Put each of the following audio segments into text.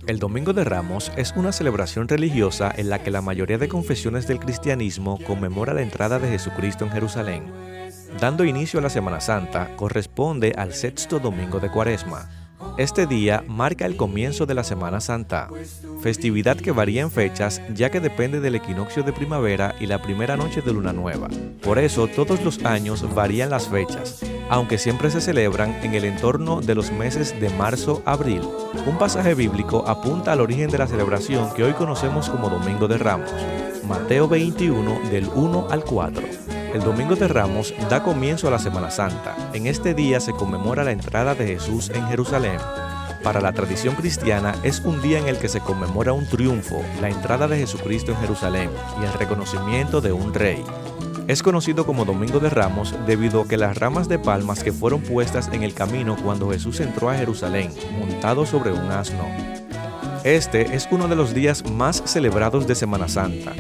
El Domingo de Ramos es una celebración religiosa en la que la mayoría de confesiones del cristianismo conmemora la entrada de Jesucristo en Jerusalén. Dando inicio a la Semana Santa, corresponde al sexto domingo de Cuaresma. Este día marca el comienzo de la Semana Santa, festividad que varía en fechas ya que depende del equinoccio de primavera y la primera noche de luna nueva. Por eso todos los años varían las fechas, aunque siempre se celebran en el entorno de los meses de marzo-abril. Un pasaje bíblico apunta al origen de la celebración que hoy conocemos como Domingo de Ramos, Mateo 21 del 1 al 4. El Domingo de Ramos da comienzo a la Semana Santa. En este día se conmemora la entrada de Jesús en Jerusalén. Para la tradición cristiana es un día en el que se conmemora un triunfo, la entrada de Jesucristo en Jerusalén y el reconocimiento de un rey. Es conocido como Domingo de Ramos debido a que las ramas de palmas que fueron puestas en el camino cuando Jesús entró a Jerusalén, montado sobre un asno. Este es uno de los días más celebrados de Semana Santa.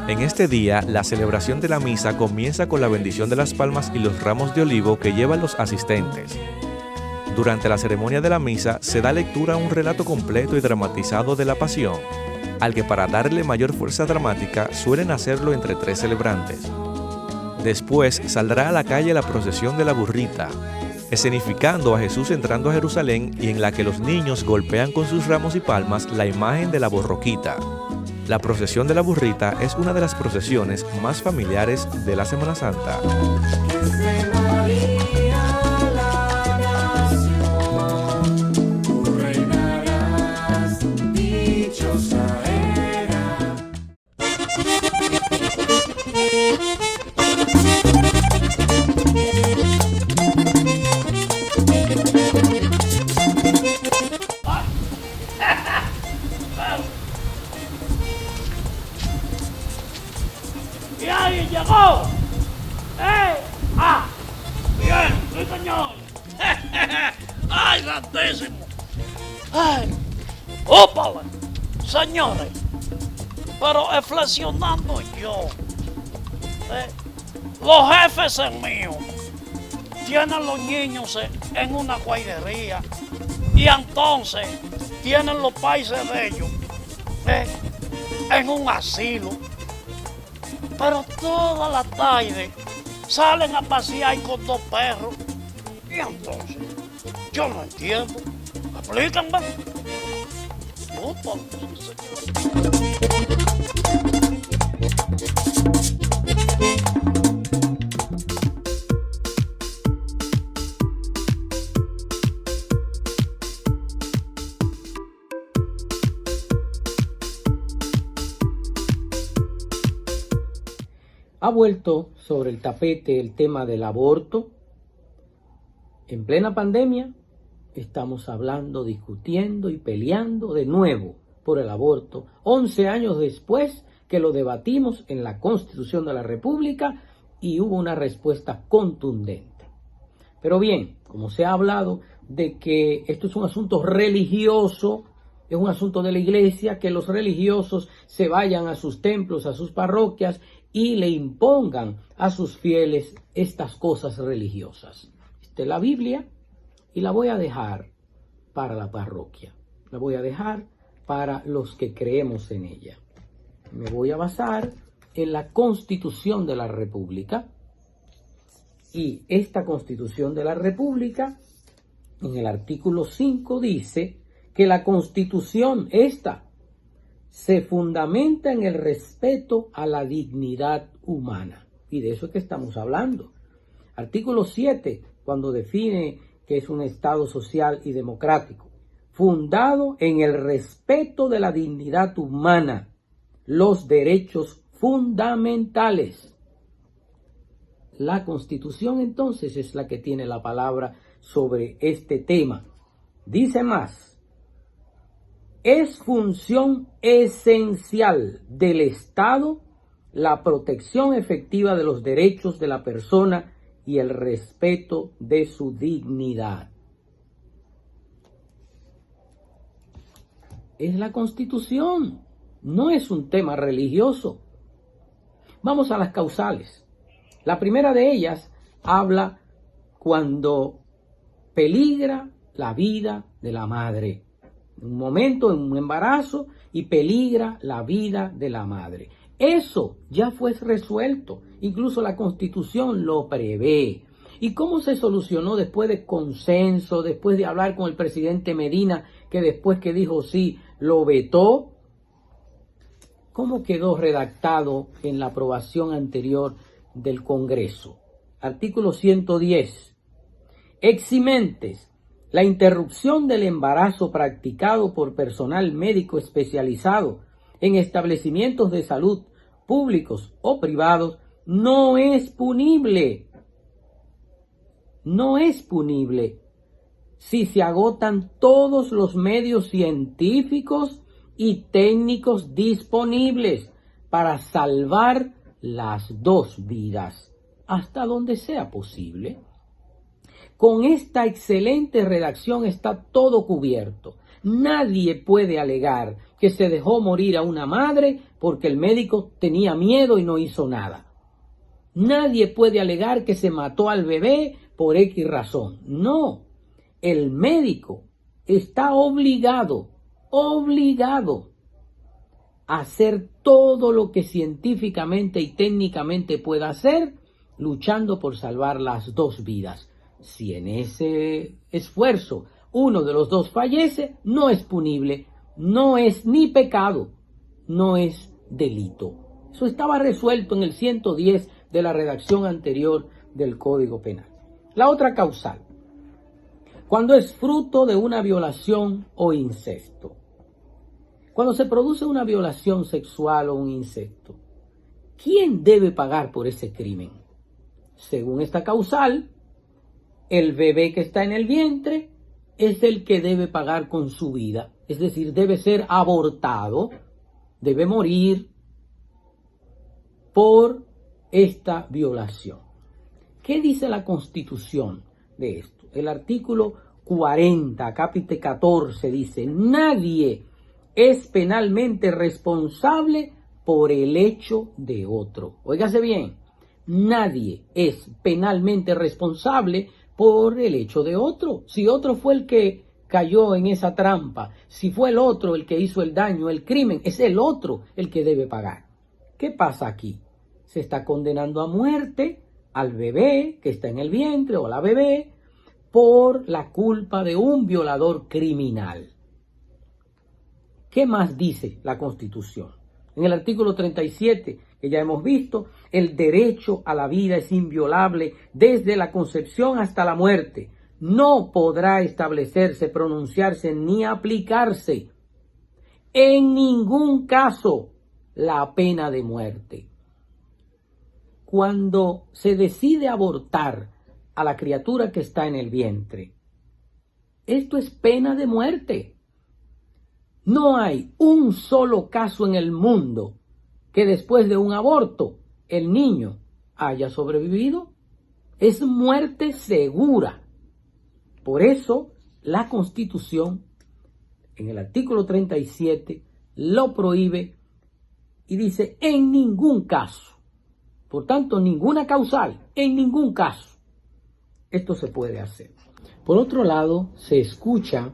En este día, la celebración de la misa comienza con la bendición de las palmas y los ramos de olivo que llevan los asistentes. Durante la ceremonia de la misa se da lectura a un relato completo y dramatizado de la Pasión, al que para darle mayor fuerza dramática suelen hacerlo entre tres celebrantes. Después saldrá a la calle la procesión de la burrita, escenificando a Jesús entrando a Jerusalén y en la que los niños golpean con sus ramos y palmas la imagen de la borroquita. La procesión de la burrita es una de las procesiones más familiares de la Semana Santa. ¡Y alguien llegó! ¡Eh! ¡Ah! ¡Bien! ¡Sí, señor! ¡Ay, grandísimo! ¡Ay! ¡Ópale! Señores, pero flexionando yo, los jefes míos tienen los niños en una guardería y entonces tienen los países de ellos en un asilo. Pero toda la tarde salen a pasear con dos perros. Y entonces, yo no entiendo. Explícanme. Ha vuelto sobre el tapete el tema del aborto. En plena pandemia estamos hablando, discutiendo y peleando de nuevo por el aborto, 11 años después que lo debatimos en la Constitución de la República y hubo una respuesta contundente. Pero bien, como se ha hablado de que esto es un asunto religioso, es un asunto de la iglesia, que los religiosos se vayan a sus templos, a sus parroquias y le impongan a sus fieles estas cosas religiosas. Esta es la Biblia y la voy a dejar para la parroquia. La voy a dejar para los que creemos en ella. Me voy a basar en la Constitución de la República. Y esta Constitución de la República, en el artículo 5, dice que la Constitución esta se fundamenta en el respeto a la dignidad humana. Y de eso es que estamos hablando. Artículo 7, cuando define que es un Estado social y democrático, fundado en el respeto de la dignidad humana, los derechos fundamentales. La Constitución entonces es la que tiene la palabra sobre este tema. Dice más. Es función esencial del Estado la protección efectiva de los derechos de la persona y el respeto de su dignidad. Es la Constitución, no es un tema religioso. Vamos a las causales. La primera de ellas habla cuando peligra la vida de la madre. un momento, en un embarazo, y peligra la vida de la madre. Eso ya fue resuelto, incluso la Constitución lo prevé. ¿Y cómo se solucionó después de consenso, después de hablar con el presidente Medina, que después que dijo sí, lo vetó? ¿Cómo quedó redactado en la aprobación anterior del Congreso? Artículo 110. Eximentes. La interrupción del embarazo practicado por personal médico especializado en establecimientos de salud públicos o privados no es punible. No es punible si se agotan todos los medios científicos y técnicos disponibles para salvar las dos vidas, hasta donde sea posible. Con esta excelente redacción está todo cubierto. Nadie puede alegar que se dejó morir a una madre porque el médico tenía miedo y no hizo nada. Nadie puede alegar que se mató al bebé por X razón. No, el médico está obligado a hacer todo lo que científicamente y técnicamente pueda hacer, luchando por salvar las dos vidas. Si en ese esfuerzo uno de los dos fallece, no es punible, no es ni pecado, no es delito. Eso estaba resuelto en el 110 de la redacción anterior del Código Penal. La otra causal, cuando es fruto de una violación o incesto. Cuando se produce una violación sexual o un incesto, ¿quién debe pagar por ese crimen? Según esta causal, el bebé que está en el vientre es el que debe pagar con su vida. Es decir, debe ser abortado, debe morir por esta violación. ¿Qué dice la Constitución de esto? El artículo 40, capítulo 14, dice: nadie es penalmente responsable por el hecho de otro. Óigase bien, nadie es penalmente responsable por el hecho de otro. Si otro fue el que cayó en esa trampa, si fue el otro el que hizo el daño, el crimen, es el otro el que debe pagar. ¿Qué pasa aquí? Se está condenando a muerte al bebé que está en el vientre o a la bebé por la culpa de un violador criminal. ¿Qué más dice la Constitución? En el artículo 37, que ya hemos visto, el derecho a la vida es inviolable desde la concepción hasta la muerte. No podrá establecerse, pronunciarse ni aplicarse en ningún caso la pena de muerte. Cuando se decide abortar a la criatura que está en el vientre, esto es pena de muerte. No hay un solo caso en el mundo que después de un aborto el niño haya sobrevivido. Es muerte segura. Por eso la Constitución en el artículo 37 lo prohíbe y dice en ningún caso. Por tanto, ninguna causal, en ningún caso, esto se puede hacer. Por otro lado, se escucha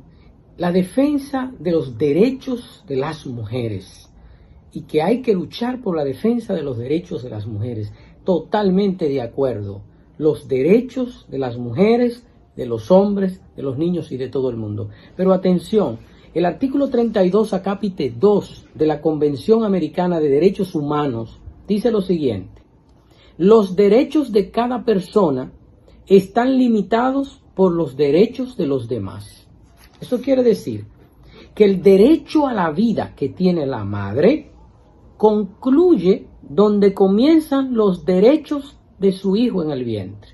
la defensa de los derechos de las mujeres y que hay que luchar por la defensa de los derechos de las mujeres. Totalmente de acuerdo. Los derechos de las mujeres, de los hombres, de los niños y de todo el mundo. Pero atención, el artículo 32 acápite 2 de la Convención Americana de Derechos Humanos dice lo siguiente: los derechos de cada persona están limitados por los derechos de los demás. Eso quiere decir que el derecho a la vida que tiene la madre concluye donde comienzan los derechos de su hijo en el vientre.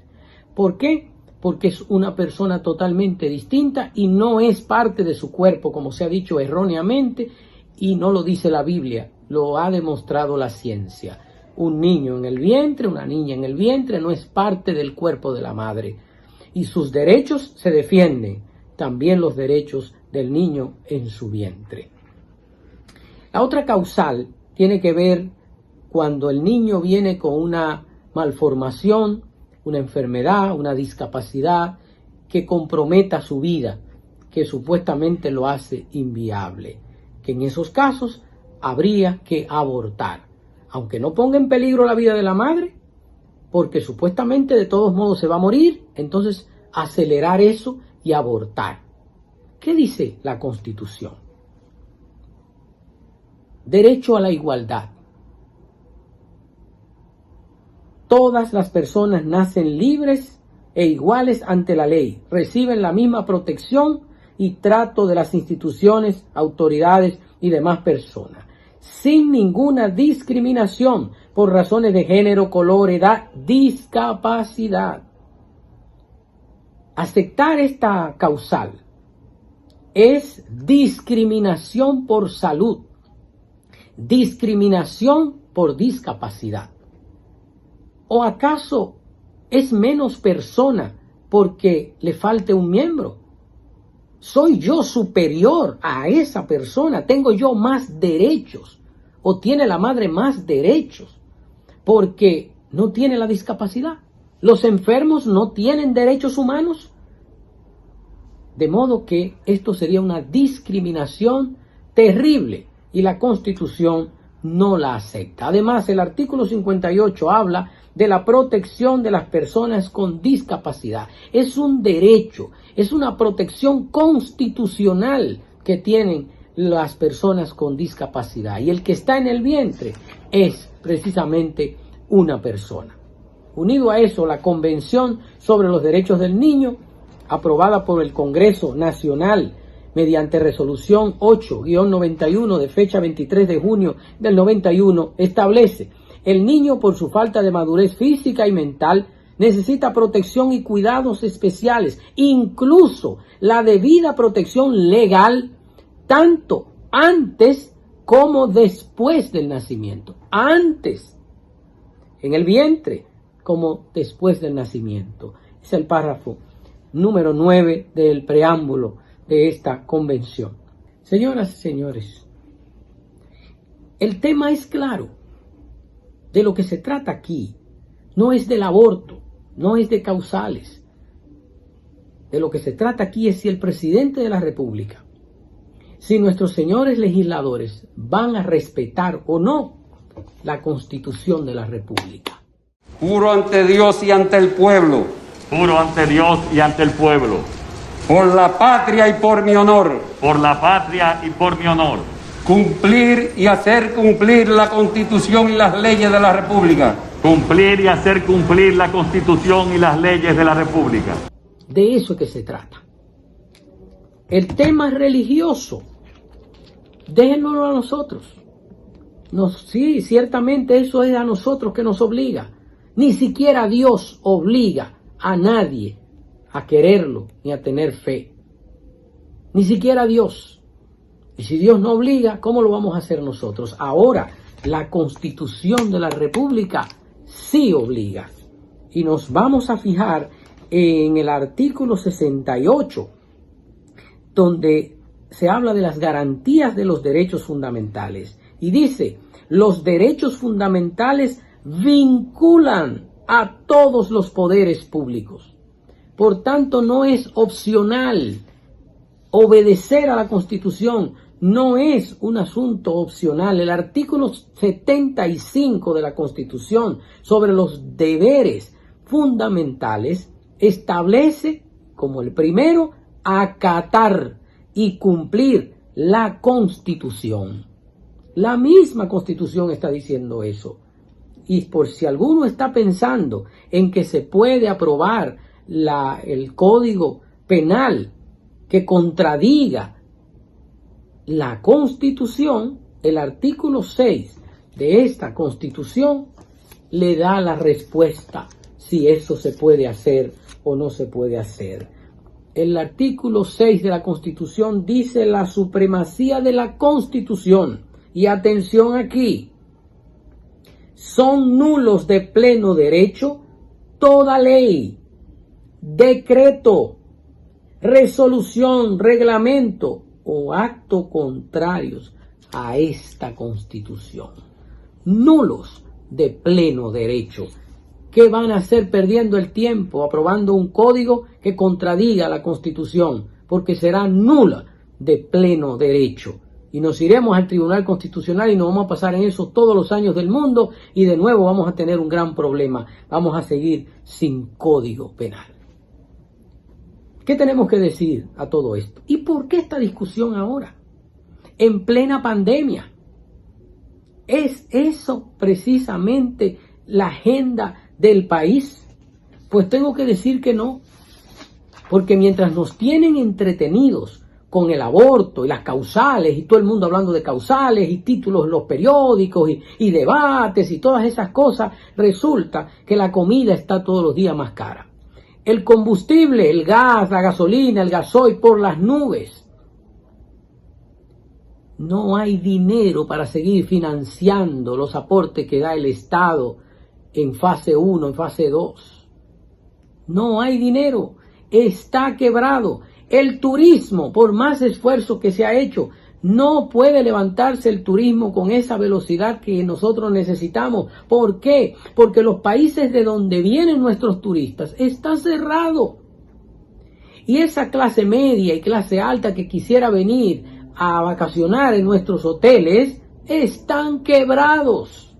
¿Por qué? Porque es una persona totalmente distinta y no es parte de su cuerpo, como se ha dicho erróneamente, y no lo dice la Biblia, lo ha demostrado la ciencia. Un niño en el vientre, una niña en el vientre no es parte del cuerpo de la madre y sus derechos se defienden, también los derechos del niño en su vientre. La otra causal tiene que ver cuando el niño viene con una malformación, una enfermedad, una discapacidad que comprometa su vida, que supuestamente lo hace inviable, que en esos casos habría que abortar, aunque no ponga en peligro la vida de la madre, porque supuestamente de todos modos se va a morir. Entonces acelerar eso y abortar. ¿Qué dice la Constitución? Derecho a la igualdad. Todas las personas nacen libres e iguales ante la ley, reciben la misma protección y trato de las instituciones, autoridades y demás personas, sin ninguna discriminación por razones de género, color, edad, discapacidad. Aceptar esta causal es discriminación por salud, discriminación por discapacidad. ¿O acaso es menos persona porque le falte un miembro? ¿Soy yo superior a esa persona? ¿Tengo yo más derechos? ¿O tiene la madre más derechos porque no tiene la discapacidad? ¿Los enfermos no tienen derechos humanos? De modo que esto sería una discriminación terrible y la Constitución no la acepta. Además, el artículo 58 habla de la protección de las personas con discapacidad. Es un derecho, es una protección constitucional que tienen las personas con discapacidad. Y el que está en el vientre es precisamente una persona. Unido a eso, la Convención sobre los Derechos del Niño, aprobada por el Congreso Nacional mediante resolución 8-91 de fecha 23 de junio del 91, establece: el niño, por su falta de madurez física y mental, necesita protección y cuidados especiales, incluso la debida protección legal, tanto antes como después del nacimiento. Antes, en el vientre, como después del nacimiento. Es el párrafo número 9 del preámbulo de esta convención. Señoras y señores, el tema es claro. De lo que se trata aquí no es del aborto, no es de causales. De lo que se trata aquí es si el presidente de la República, si nuestros señores legisladores van a respetar o no la Constitución de la República. Juro ante Dios y ante el pueblo. Juro ante Dios y ante el pueblo. Por la patria y por mi honor. Por la patria y por mi honor. Cumplir y hacer cumplir la Constitución y las leyes de la República. Cumplir y hacer cumplir la Constitución y las leyes de la República. De eso es que se trata. El tema religioso, déjenlo a nosotros. Sí, ciertamente eso es a nosotros que nos obliga. Ni siquiera Dios obliga a nadie a quererlo ni a tener fe. Ni siquiera Dios. Y si Dios no obliga, ¿cómo lo vamos a hacer nosotros? Ahora, la Constitución de la República sí obliga. Y nos vamos a fijar en el artículo 68, donde se habla de las garantías de los derechos fundamentales. Y dice: los derechos fundamentales vinculan a todos los poderes públicos. Por tanto, no es opcional. Obedecer a la Constitución no es un asunto opcional. El artículo 75 de la Constitución sobre los deberes fundamentales establece como el primero acatar y cumplir la Constitución. La misma Constitución está diciendo eso. Y por si alguno está pensando en que se puede aprobar el Código Penal que contradiga la Constitución, el artículo 6 de esta Constitución le da la respuesta si eso se puede hacer o no se puede hacer. El artículo 6 de la Constitución dice la supremacía de la Constitución. Y atención aquí, son nulos de pleno derecho toda ley, decreto, resolución, reglamento o acto contrarios a esta Constitución. Nulos de pleno derecho. ¿Qué van a hacer perdiendo el tiempo aprobando un código que contradiga la Constitución? porque será nula de pleno derecho. Y nos iremos al Tribunal Constitucional y nos vamos a pasar en eso todos los años del mundo y de nuevo vamos a tener un gran problema. Vamos a seguir sin código penal. ¿Qué tenemos que decir a todo esto? ¿Y por qué esta discusión ahora? En plena pandemia. ¿Es eso precisamente la agenda del país? Pues tengo que decir que no. Porque mientras nos tienen entretenidos con el aborto y las causales y todo el mundo hablando de causales y títulos en los periódicos y debates y todas esas cosas, resulta que la comida está todos los días más cara. El combustible, el gas, la gasolina, el gasoil por las nubes. No hay dinero para seguir financiando los aportes que da el Estado en fase 1, en fase 2. No hay dinero. Está quebrado. El turismo, por más esfuerzo que se ha hecho, no puede levantarse el turismo con esa velocidad que nosotros necesitamos. ¿Por qué? Porque los países de donde vienen nuestros turistas están cerrados. Y esa clase media y clase alta que quisiera venir a vacacionar en nuestros hoteles están quebrados.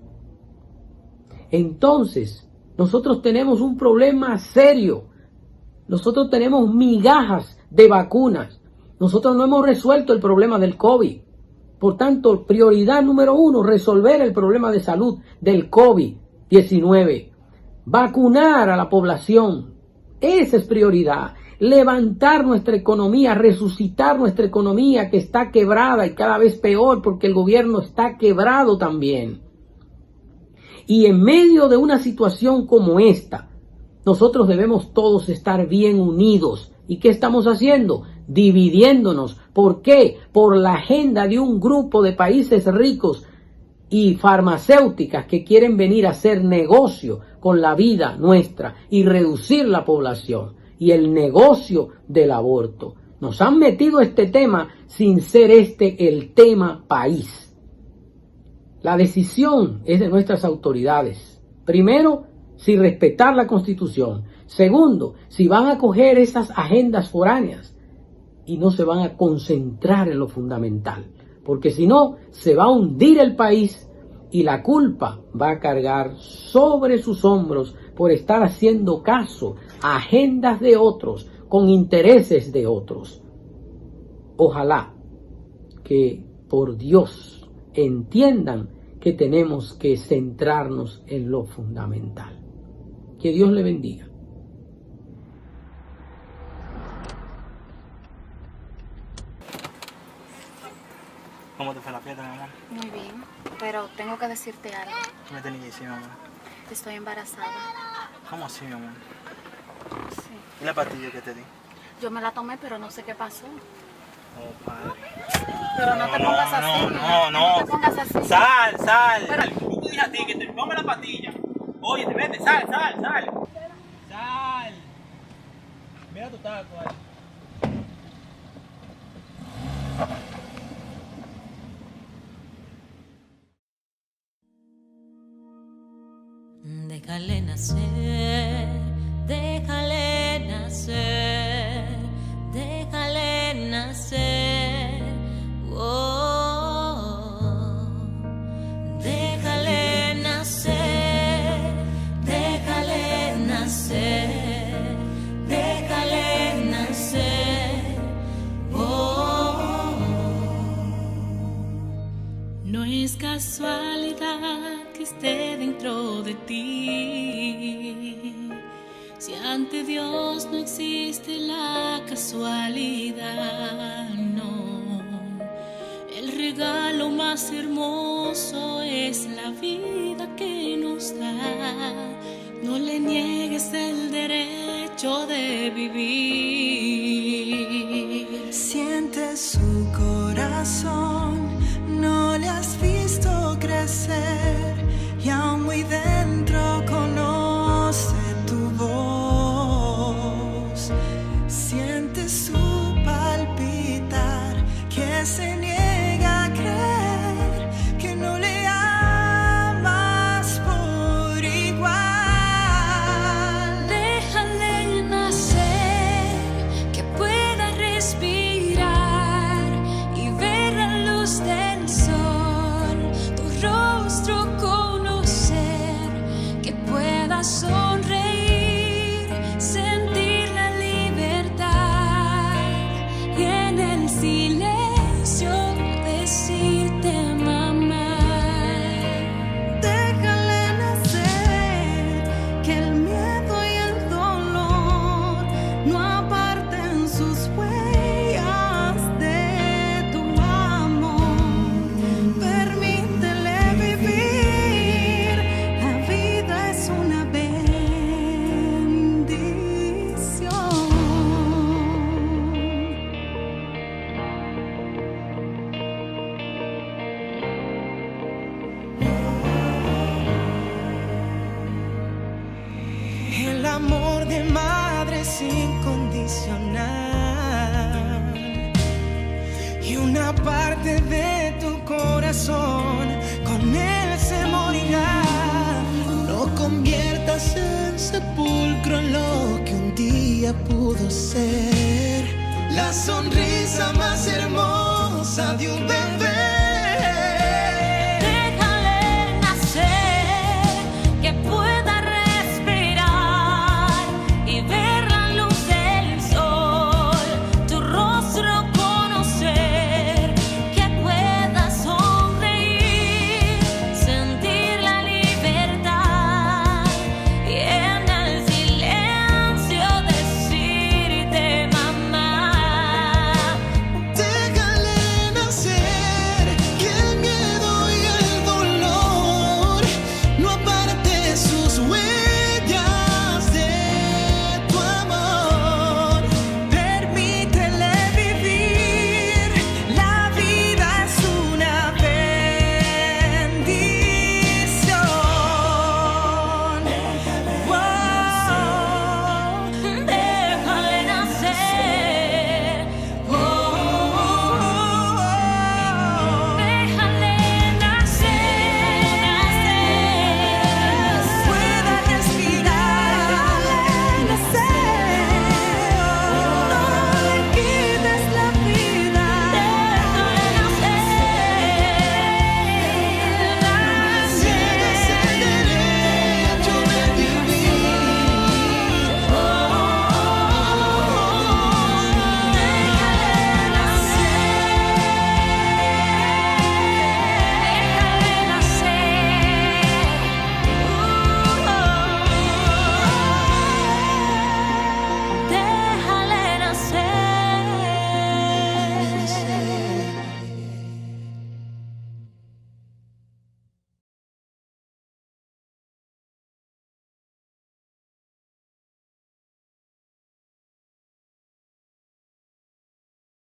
Entonces, nosotros tenemos un problema serio. Nosotros tenemos migajas de vacunas. Nosotros no hemos resuelto el problema del COVID. Por tanto, prioridad número 1, resolver el problema de salud del COVID-19. Vacunar a la población. Esa es prioridad. Levantar nuestra economía, resucitar nuestra economía que está quebrada y cada vez peor porque el gobierno está quebrado también. Y en medio de una situación como esta, nosotros debemos todos estar bien unidos. ¿Y qué estamos haciendo? Dividiéndonos. ¿Por qué? Por la agenda de un grupo de países ricos y farmacéuticas que quieren venir a hacer negocio con la vida nuestra y reducir la población. Y el negocio del aborto. Nos han metido este tema sin ser este el tema país. La decisión es de nuestras autoridades. Primero, si respetar la Constitución. Segundo, si van a coger esas agendas foráneas y no se van a concentrar en lo fundamental. Porque si no, se va a hundir el país y la culpa va a cargar sobre sus hombros por estar haciendo caso a agendas de otros, con intereses de otros. Ojalá que por Dios entiendan que tenemos que centrarnos en lo fundamental. Que Dios le bendiga. ¿Cómo te fue la fiesta, mi amor? Muy bien, pero tengo que decirte algo. ¿Qué me tenías que decir, mi amor? Estoy embarazada. ¿Cómo así, mi amor? Sí. ¿Y la pastilla que te di? Yo me la tomé, pero no sé qué pasó. Oh, padre. Pero no te pongas así. No. No te pongas así. Sal. Pero- Yo te dije a ti que te ponga la pastilla. Oye, vete, sal. Sal. Mira tu taco ahí. Déjale nacer, déjale nacer, déjale nacer, oh, déjale nacer, déjale nacer, déjale nacer, oh. No es casualidad que esté dentro de ti. Si ante Dios no existe la casualidad, no. El regalo más hermoso es la vida que nos da. No le niegues el derecho de vivir. Siente su corazón, no le has visto crecer y aún muy dentro conoce tu voz. Siente su palpitar, que se niega a creer que no le amas por igual. Déjale nacer, que pueda respirar. haga sonreír, sentir la libertad y en el silencio decirte mamá. Déjale nacer, que el miedo y el dolor no aparten sus huellas de tu amor. Permítele vivir, la vida es una bendición. El amor de madre es incondicional y una parte de tu corazón con él se morirá. No conviertas en sepulcro lo que un día pudo ser. La sonrisa más hermosa de un bebé